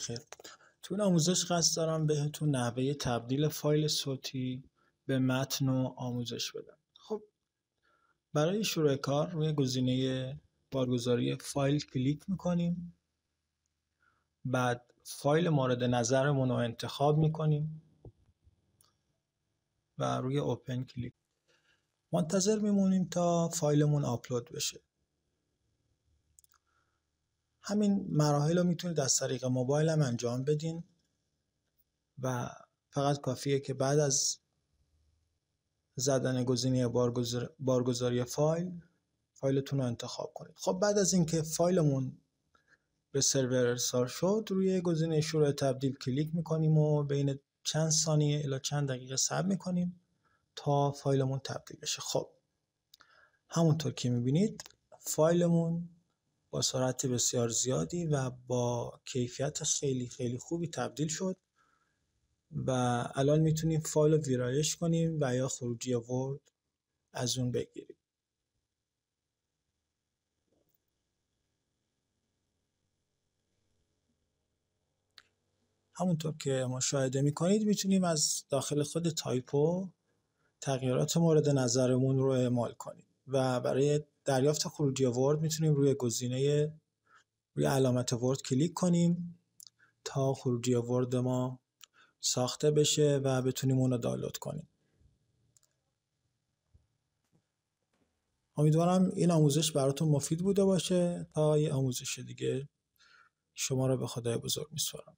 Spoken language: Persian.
خیر، تو این آموزش قصد دارم بهتون نحوه تبدیل فایل صوتی به متن رو آموزش بدم. خب برای شروع کار روی گزینه بارگذاری فایل کلیک میکنیم. بعد فایل مورد نظرمون رو انتخاب میکنیم و روی اوپن کلیک. منتظر میمونیم تا فایلمون آپلود بشه. همین مراحل رو میتونید از طریق موبایل هم انجام بدین و فقط کافیه که بعد از زدن گزینه بارگذاری فایلتون رو انتخاب کنید. خب بعد از اینکه فایلمون به سرور ارسال شد روی گزینه شروع تبدیل کلیک میکنیم و بین چند ثانیه الی چند دقیقه صبر میکنیم تا فایلمون تبدیل بشه. خب همونطور که میبینید فایلمون با سرعت بسیار زیادی و با کیفیت خیلی خیلی خوبی تبدیل شد و الان میتونیم فایل رو ویرایش کنیم و یا خروجی ورد از اون بگیریم. همونطور که مشاهده میکنید میتونیم از داخل خود تایپو تغییرات مورد نظرمون رو اعمال کنیم و برای دریافت خروجی ورد میتونیم روی علامت ورد کلیک کنیم تا خروجی ورد ما ساخته بشه و بتونیم اون رو دانلود کنیم. امیدوارم این آموزش براتون مفید بوده باشه. تا یه آموزش دیگه شما رو به خدای بزرگ میسپارم.